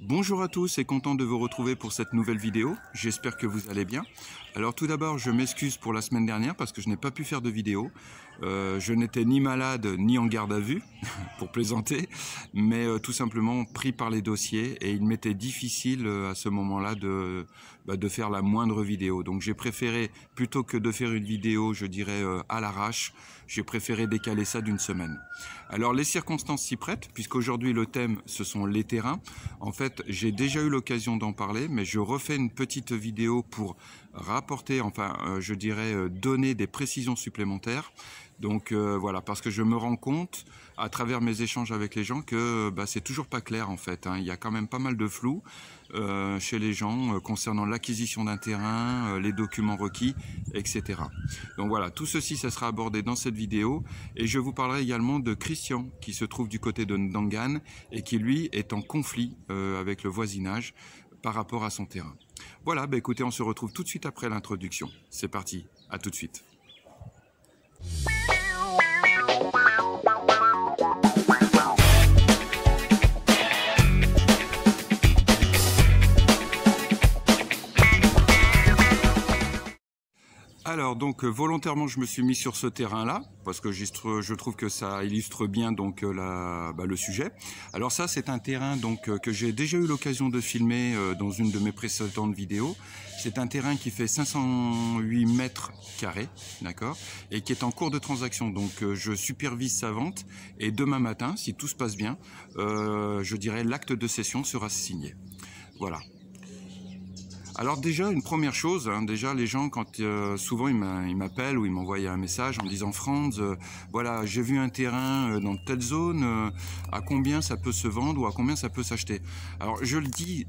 Bonjour à tous et content de vous retrouver pour cette nouvelle vidéo. J'espère que vous allez bien. Alors tout d'abord, je m'excuse pour la semaine dernière parce que je n'ai pas pu faire de vidéo. Je n'étais ni malade ni en garde à vue, pour plaisanter, mais tout simplement pris par les dossiers et il m'était difficile à ce moment-là de faire la moindre vidéo. Donc j'ai préféré, plutôt que de faire une vidéo, je dirais à l'arrache, j'ai préféré décaler ça d'une semaine. Alors les circonstances s'y prêtent, puisqu'aujourd'hui le thème ce sont les terrains. En fait, j'ai déjà eu l'occasion d'en parler, mais je refais une petite vidéo pour rapporter, je dirais, donner des précisions supplémentaires. Donc voilà, parce que je me rends compte, à travers mes échanges avec les gens, que c'est toujours pas clair en fait. Il y a quand même pas mal de flou chez les gens concernant l'acquisition d'un terrain, les documents requis, etc. Donc voilà, tout ceci, ça sera abordé dans cette vidéo. Et je vous parlerai également de Christian, qui se trouve du côté de Ndangan et qui lui est en conflit avec le voisinage par rapport à son terrain. Voilà, écoutez, on se retrouve tout de suite après l'introduction. C'est parti, à tout de suite. Alors donc volontairement je me suis mis sur ce terrain-là parce que je trouve que ça illustre bien donc le sujet. Alors ça c'est un terrain donc que j'ai déjà eu l'occasion de filmer dans une de mes précédentes vidéos. C'est un terrain qui fait 508 mètres carrés, d'accord, et qui est en cours de transaction. Donc je supervise sa vente et demain matin, si tout se passe bien, je dirais l'acte de cession sera signé. Voilà. Alors déjà, une première chose, déjà les gens, quand souvent ils m'appellent ou ils m'envoient un message en me disant « Franz, voilà, j'ai vu un terrain dans telle zone, à combien ça peut se vendre ou à combien ça peut s'acheter ?» Alors je le dis,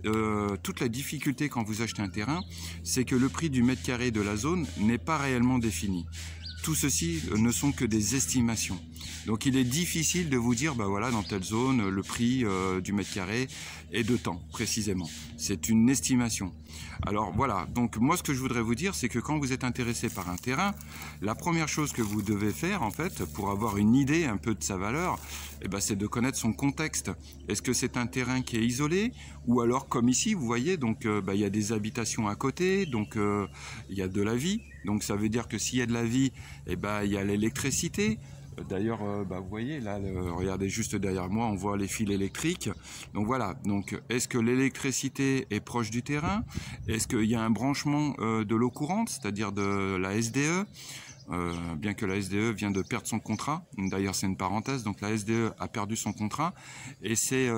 toute la difficulté quand vous achetez un terrain, c'est que le prix du mètre carré de la zone n'est pas réellement défini. Tout ceci ne sont que des estimations. Donc il est difficile de vous dire, voilà, dans telle zone, le prix du mètre carré est de temps, précisément. C'est une estimation. Alors voilà, donc moi ce que je voudrais vous dire, c'est que quand vous êtes intéressé par un terrain, la première chose que vous devez faire, en fait, pour avoir une idée un peu de sa valeur, c'est de connaître son contexte. Est-ce que c'est un terrain qui est isolé? Ou alors, comme ici, vous voyez, donc il y a des habitations à côté, donc il y a de la vie. Donc ça veut dire que s'il y a de la vie, il y a l'électricité. D'ailleurs, vous voyez, là, regardez juste derrière moi, on voit les fils électriques. Donc voilà, donc est-ce que l'électricité est proche du terrain? Est-ce qu'il y a un branchement de l'eau courante, c'est-à-dire de la SDE? Bien que la SDE vient de perdre son contrat. D'ailleurs, c'est une parenthèse, donc la SDE a perdu son contrat. Et c'est...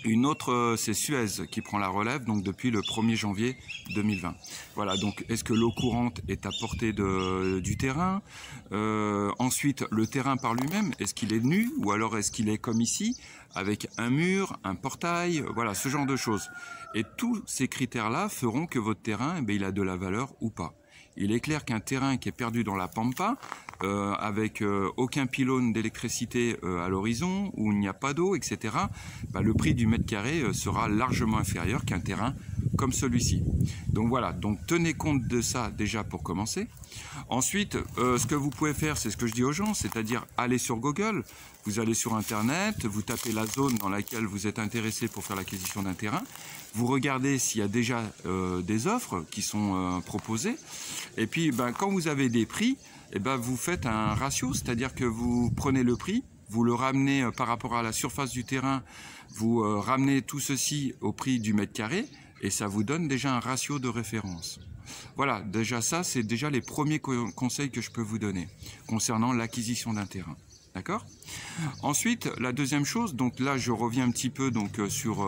une autre, c'est Suez qui prend la relève, donc depuis le 1er janvier 2020. Voilà, donc est-ce que l'eau courante est à portée du terrain? Ensuite, le terrain par lui-même, est-ce qu'il est nu ou alors est-ce qu'il est comme ici, avec un mur, un portail, voilà, ce genre de choses. Et tous ces critères-là feront que votre terrain, il a de la valeur ou pas. Il est clair qu'un terrain qui est perdu dans la pampa, avec aucun pylône d'électricité à l'horizon, où il n'y a pas d'eau, etc., le prix du mètre carré sera largement inférieur qu'un terrain comme celui-ci. Donc voilà, donc tenez compte de ça déjà pour commencer. Ensuite, ce que vous pouvez faire, c'est ce que je dis aux gens, c'est-à-dire aller sur Google, vous allez sur Internet, vous tapez la zone dans laquelle vous êtes intéressé pour faire l'acquisition d'un terrain, vous regardez s'il y a déjà des offres qui sont proposées, et puis quand vous avez des prix, vous faites un ratio, c'est-à-dire que vous prenez le prix, vous le ramenez par rapport à la surface du terrain, vous ramenez tout ceci au prix du mètre carré, et ça vous donne déjà un ratio de référence. Voilà, déjà ça, c'est déjà les premiers conseils que je peux vous donner concernant l'acquisition d'un terrain. D'accord? Ensuite, la deuxième chose, donc là je reviens un petit peu donc sur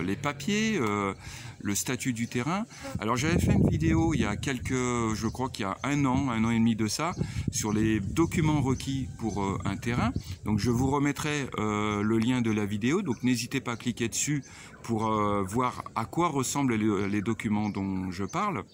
les papiers, le statut du terrain. Alors j'avais fait une vidéo il y a je crois qu'il y a un an et demi de ça, sur les documents requis pour un terrain. Donc je vous remettrai le lien de la vidéo, donc n'hésitez pas à cliquer dessus pour voir à quoi ressemblent les documents dont je parle.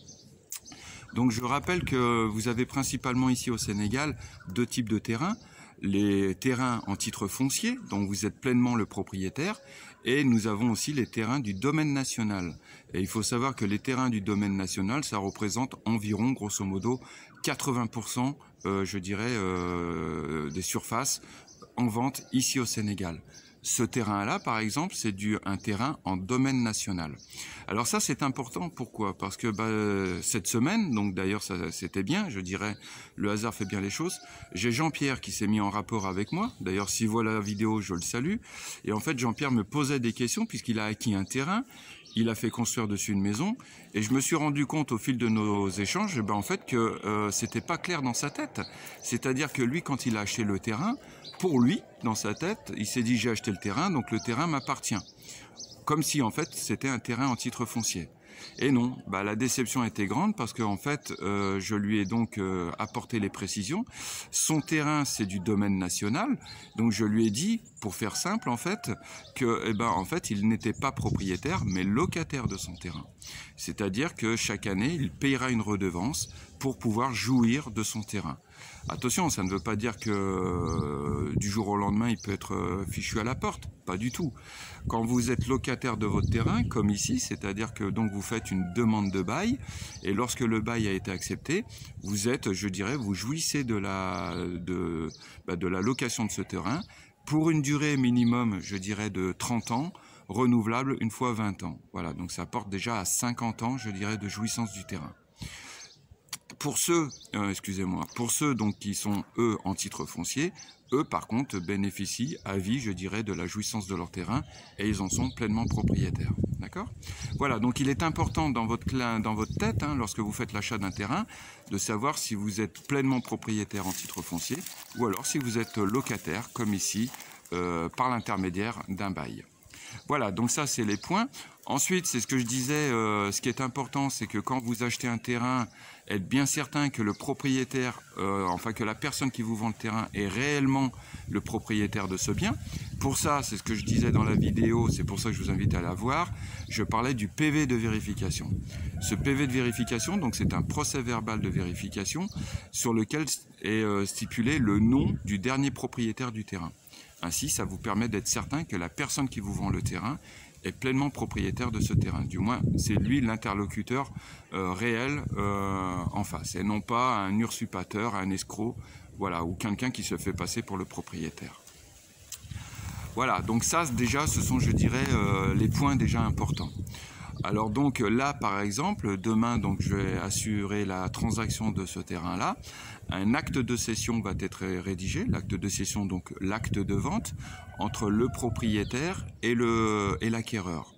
Donc je rappelle que vous avez principalement ici au Sénégal deux types de terrains. Les terrains en titre foncier, dont vous êtes pleinement le propriétaire, et nous avons aussi les terrains du domaine national. Et il faut savoir que les terrains du domaine national, ça représente environ, grosso modo, 80%, je dirais, des surfaces en vente ici au Sénégal. Ce terrain-là, par exemple, c'est un terrain en domaine national. Alors ça, c'est important. Pourquoi? Parce que cette semaine, donc d'ailleurs, c'était bien, je dirais, le hasard fait bien les choses. J'ai Jean-Pierre qui s'est mis en rapport avec moi. D'ailleurs, s'il voit la vidéo, je le salue. Et en fait, Jean-Pierre me posait des questions puisqu'il a acquis un terrain. Il a fait construire dessus une maison et je me suis rendu compte au fil de nos échanges en fait que c'était pas clair dans sa tête. C'est-à-dire que lui, quand il a acheté le terrain, pour lui, dans sa tête, il s'est dit j'ai acheté le terrain, donc le terrain m'appartient. Comme si en fait c'était un terrain en titre foncier. Et non, la déception a été grande parce que en fait, je lui ai donc apporté les précisions. Son terrain, c'est du domaine national, donc je lui ai dit, pour faire simple en fait, que en fait, il n'était pas propriétaire, mais locataire de son terrain. C'est-à-dire que chaque année, il payera une redevance pour pouvoir jouir de son terrain. Attention, ça ne veut pas dire que du jour au lendemain, il peut être fichu à la porte. Pas du tout. Quand vous êtes locataire de votre terrain, comme ici, c'est-à-dire que donc vous faites une demande de bail, et lorsque le bail a été accepté, vous êtes, je dirais, vous jouissez de la location de ce terrain pour une durée minimum, je dirais, de 30 ans, renouvelable une fois 20 ans. Voilà, donc ça porte déjà à 50 ans, je dirais, de jouissance du terrain. Pour ceux, pour ceux donc qui sont eux en titre foncier, eux par contre bénéficient à vie, je dirais, de la jouissance de leur terrain et ils en sont pleinement propriétaires. D'accord? Voilà, donc il est important dans votre tête, lorsque vous faites l'achat d'un terrain, de savoir si vous êtes pleinement propriétaire en titre foncier ou alors si vous êtes locataire, comme ici, par l'intermédiaire d'un bail. Voilà, donc ça c'est les points. Ensuite, c'est ce que je disais, ce qui est important, c'est que quand vous achetez un terrain, être bien certain que le propriétaire, que la personne qui vous vend le terrain est réellement le propriétaire de ce bien. Pour ça, c'est ce que je disais dans la vidéo, c'est pour ça que je vous invite à la voir, je parlais du PV de vérification. Ce PV de vérification, donc c'est un procès verbal de vérification sur lequel est stipulé le nom du dernier propriétaire du terrain. Ainsi, ça vous permet d'être certain que la personne qui vous vend le terrain est pleinement propriétaire de ce terrain. Du moins, c'est lui l'interlocuteur réel en face, et non pas un usurpateur, un escroc, voilà, ou quelqu'un qui se fait passer pour le propriétaire. Voilà, donc ça déjà, ce sont, je dirais, les points déjà importants. Alors donc là, par exemple, demain, donc je vais assurer la transaction de ce terrain-là. Un acte de cession va être rédigé, l'acte de cession, donc l'acte de vente, entre le propriétaire et l'acquéreur.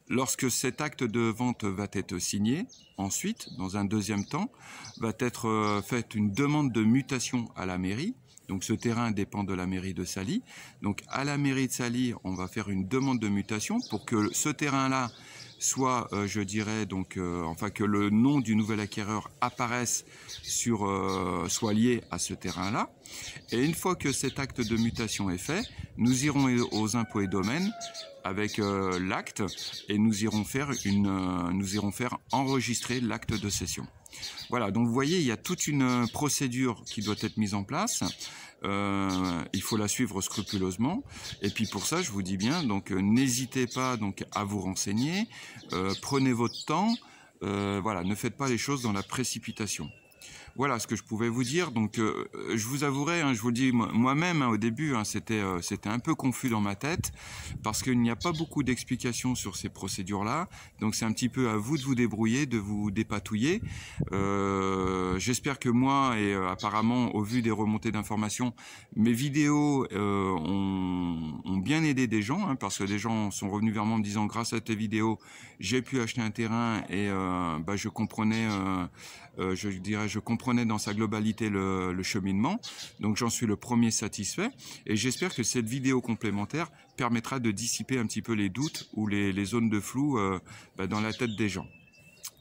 Lorsque cet acte de vente va être signé, ensuite, dans un deuxième temps, va être faite une demande de mutation à la mairie. Donc ce terrain dépend de la mairie de Saly. Donc à la mairie de Saly, on va faire une demande de mutation pour que ce terrain-là soit, je dirais, donc, que le nom du nouvel acquéreur apparaisse soit lié à ce terrain-là. Et une fois que cet acte de mutation est fait, nous irons aux impôts et domaines avec l'acte et nous irons faire enregistrer l'acte de cession. Voilà, donc vous voyez, il y a toute une procédure qui doit être mise en place. Il faut la suivre scrupuleusement. Et puis pour ça, je vous dis bien, donc n'hésitez pas donc à vous renseigner, prenez votre temps, voilà, ne faites pas les choses dans la précipitation. Voilà ce que je pouvais vous dire. Donc, je vous avouerai, je vous le dis moi-même, au début, c'était un peu confus dans ma tête parce qu'il n'y a pas beaucoup d'explications sur ces procédures-là. Donc, c'est un petit peu à vous de vous débrouiller, de vous dépatouiller. J'espère que moi, et apparemment, au vu des remontées d'informations, mes vidéos ont bien aidé des gens parce que des gens sont revenus vers moi en me disant grâce à tes vidéos, j'ai pu acheter un terrain et je comprenais, je comprenais dans sa globalité le cheminement, donc j'en suis le premier satisfait et j'espère que cette vidéo complémentaire permettra de dissiper un petit peu les doutes ou les zones de flou dans la tête des gens.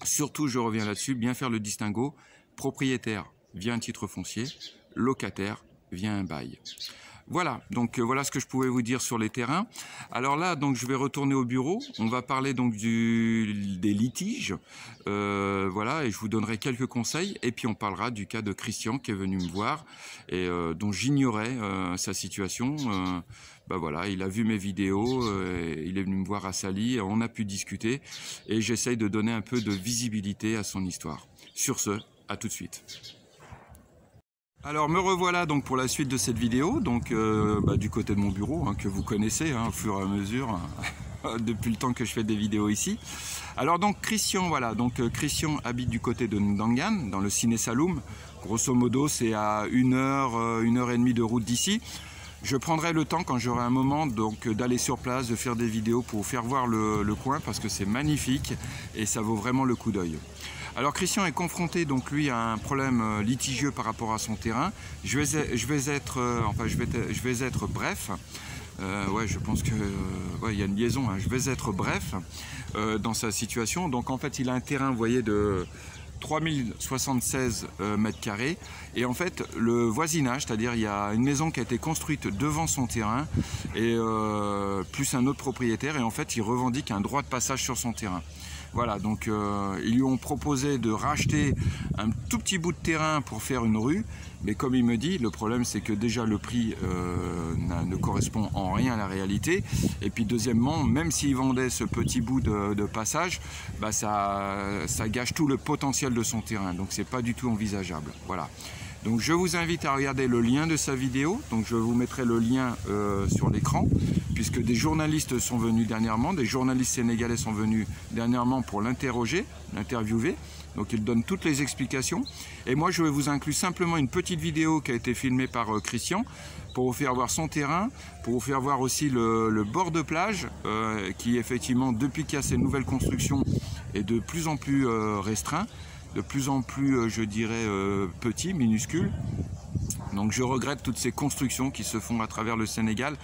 Surtout, je reviens là-dessus, bien faire le distinguo, propriétaire via un titre foncier, locataire via un bail. Voilà, donc voilà ce que je pouvais vous dire sur les terrains. Alors là, donc je vais retourner au bureau. On va parler donc des litiges, voilà, et je vous donnerai quelques conseils. Et puis on parlera du cas de Christian qui est venu me voir et dont j'ignorais sa situation. Voilà, il a vu mes vidéos, il est venu me voir à Saly, on a pu discuter et j'essaye de donner un peu de visibilité à son histoire. Sur ce, à tout de suite. Alors me revoilà donc pour la suite de cette vidéo, donc du côté de mon bureau, hein, que vous connaissez au fur et à mesure depuis le temps que je fais des vidéos ici. Alors donc Christian, voilà, donc Christian habite du côté de Ndangan, dans le Ciné Saloum. Grosso modo c'est à 1 heure et demie de route d'ici. Je prendrai le temps quand j'aurai un moment donc d'aller sur place, de faire des vidéos pour faire voir le coin parce que c'est magnifique et ça vaut vraiment le coup d'œil. Alors Christian est confronté donc lui à un problème litigieux par rapport à son terrain. Je vais être bref. Ouais, je pense que ouais, il y a une liaison. Hein. Je vais être bref dans sa situation. Donc en fait, il a un terrain, vous voyez, de 3076 mètres carrés. Et en fait, le voisinage, c'est-à-dire il y a une maison qui a été construite devant son terrain et plus un autre propriétaire. Et en fait, il revendique un droit de passage sur son terrain. Voilà, donc ils lui ont proposé de racheter un tout petit bout de terrain pour faire une rue, mais comme il me dit, le problème c'est que déjà le prix ne correspond en rien à la réalité, et puis deuxièmement, même s'il vendait ce petit bout de passage, bah ça gâche tout le potentiel de son terrain, donc c'est pas du tout envisageable. Voilà. Donc je vous invite à regarder le lien de sa vidéo, donc je vous mettrai le lien sur l'écran, puisque des journalistes sont venus dernièrement, des journalistes sénégalais sont venus dernièrement pour l'interroger, l'interviewer, donc il donne toutes les explications. Et moi je vais vous inclure simplement une petite vidéo qui a été filmée par Christian, pour vous faire voir son terrain, pour vous faire voir aussi le bord de plage, qui effectivement depuis qu'il y a ces nouvelles constructions est de plus en plus restreint, de plus en plus, je dirais, petit, minuscule. Donc je regrette toutes ces constructions qui se font à travers le Sénégal.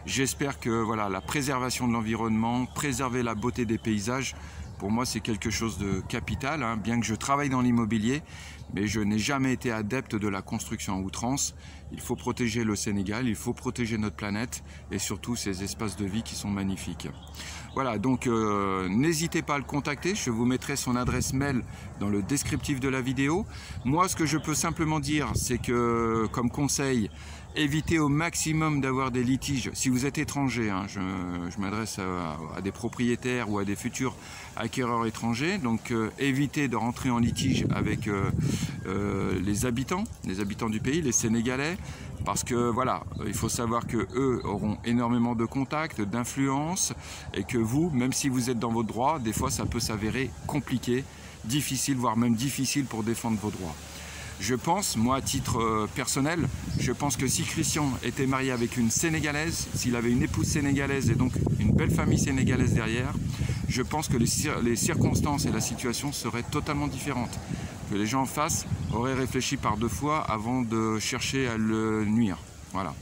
J'espère que voilà, la préservation de l'environnement, préserver la beauté des paysages, pour moi c'est quelque chose de capital, hein, bien que je travaille dans l'immobilier, mais je n'ai jamais été adepte de la construction à outrance. Il faut protéger le Sénégal, il faut protéger notre planète et surtout ces espaces de vie qui sont magnifiques. Voilà, donc n'hésitez pas à le contacter, je vous mettrai son adresse mail dans le descriptif de la vidéo. Moi, ce que je peux simplement dire, c'est que, comme conseil, évitez au maximum d'avoir des litiges. Si vous êtes étranger, hein, je m'adresse à des propriétaires ou à des futurs acquéreurs étrangers, donc évitez de rentrer en litige avec les habitants du pays, les Sénégalais, parce que voilà, il faut savoir que eux auront énormément de contacts, d'influence, et que vous, même si vous êtes dans votre droit, des fois ça peut s'avérer compliqué, difficile, voire même difficile pour défendre vos droits. Je pense, moi à titre personnel, je pense que si Christian était marié avec une Sénégalaise, s'il avait une épouse sénégalaise et donc une belle famille sénégalaise derrière, je pense que les circonstances et la situation seraient totalement différentes. Que les gens en face auraient réfléchi par deux fois avant de chercher à le nuire. Voilà.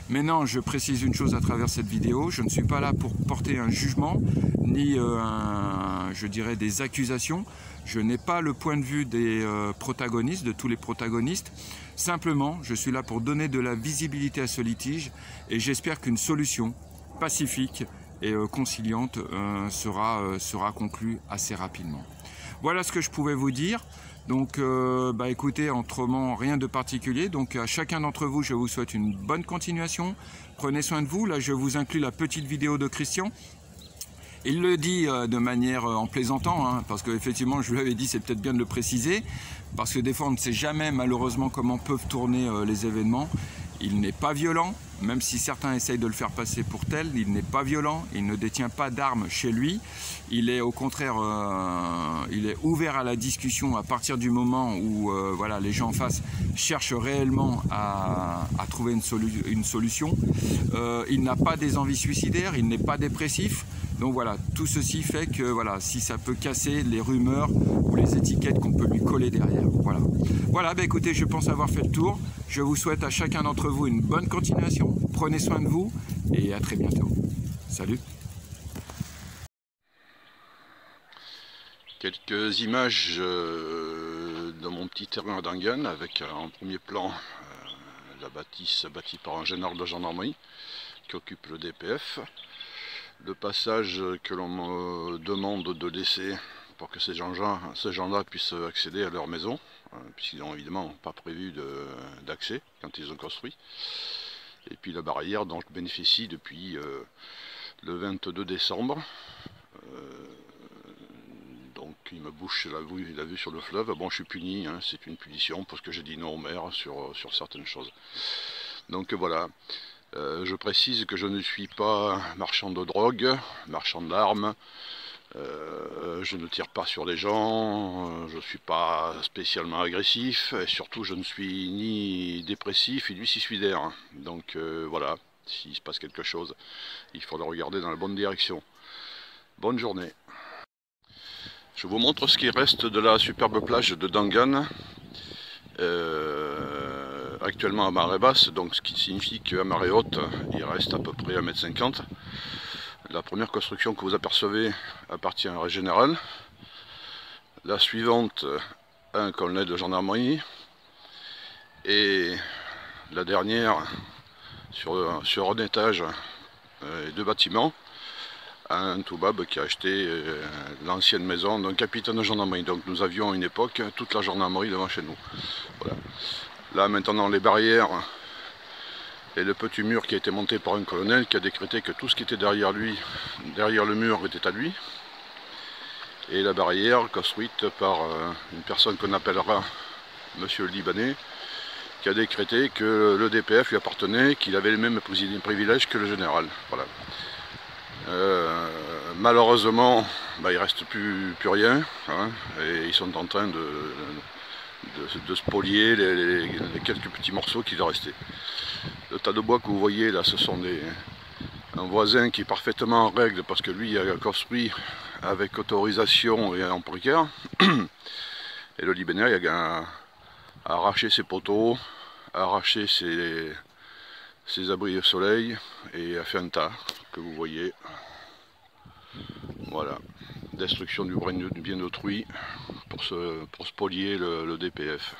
Maintenant, je précise une chose à travers cette vidéo, je ne suis pas là pour porter un jugement, ni je dirais des accusations. Je n'ai pas le point de vue des protagonistes, de tous les protagonistes. Simplement, je suis là pour donner de la visibilité à ce litige et j'espère qu'une solution pacifique et conciliante sera conclue assez rapidement. Voilà ce que je pouvais vous dire. Donc écoutez, autrement rien de particulier. Donc à chacun d'entre vous, je vous souhaite une bonne continuation. Prenez soin de vous. Là, je vous inclus la petite vidéo de Christian. Il le dit de manière en plaisantant, hein, parce qu'effectivement, je lui avais dit, c'est peut-être bien de le préciser, parce que des fois, on ne sait jamais malheureusement comment peuvent tourner les événements. Il n'est pas violent, même si certains essayent de le faire passer pour tel, il n'est pas violent, il ne détient pas d'armes chez lui. Il est au contraire, il est ouvert à la discussion à partir du moment où voilà, les gens en face cherchent réellement à trouver une solution. Il n'a pas des envies suicidaires, il n'est pas dépressif. Donc voilà, tout ceci fait que voilà, si ça peut casser les rumeurs ou les étiquettes qu'on peut lui coller derrière. Voilà, voilà écoutez, je pense avoir fait le tour. Je vous souhaite à chacun d'entre vous une bonne continuation. Prenez soin de vous et à très bientôt. Salut. Quelques images de mon petit terrain à Ndangan avec en premier plan la bâtisse bâtie par un général de gendarmerie qui occupe le DPF. Le passage que l'on me demande de laisser pour que ces gens-là puissent accéder à leur maison, puisqu'ils n'ont évidemment pas prévu d'accès quand ils ont construit. Et puis la barrière dont je bénéficie depuis le 22 décembre. Donc il me bouche la vue sur le fleuve. Bon, je suis puni, hein, c'est une punition parce que j'ai dit non au maire sur certaines choses. Donc voilà, je précise que je ne suis pas marchand de drogue, marchand d'armes, je ne tire pas sur les gens, je ne suis pas spécialement agressif, et surtout je ne suis ni dépressif ni suicidaire. Donc voilà, s'il se passe quelque chose, il faut le regarder dans la bonne direction. Bonne journée. Je vous montre ce qui reste de la superbe plage de Dangan, actuellement à marée basse, donc ce qui signifie qu'à marée haute, il reste à peu près 1,50 m. La première construction que vous apercevez appartient à un régime général. La suivante, un colonel de gendarmerie. Et la dernière, sur un étage et 2 bâtiments, un toubab qui a acheté l'ancienne maison d'un capitaine de gendarmerie. Donc nous avions à une époque toute la gendarmerie devant chez nous. Voilà. Là maintenant les barrières et le petit mur qui a été monté par un colonel qui a décrété que tout ce qui était derrière lui, derrière le mur, était à lui. Et la barrière construite par une personne qu'on appellera Monsieur le Libanais, qui a décrété que le DPF lui appartenait, qu'il avait les mêmes privilèges que le général. Voilà. Malheureusement, il ne reste plus rien, hein, et ils sont en train de spolier les quelques petits morceaux qui leur restaient. Le tas de bois que vous voyez là, ce sont un voisin qui est parfaitement en règle parce que lui a construit avec autorisation et en précaire. Et le Libanais a arraché ses poteaux, a arraché ses abris de soleil et a fait un tas que vous voyez. Voilà, destruction du bien d'autrui pour spolier le DPF.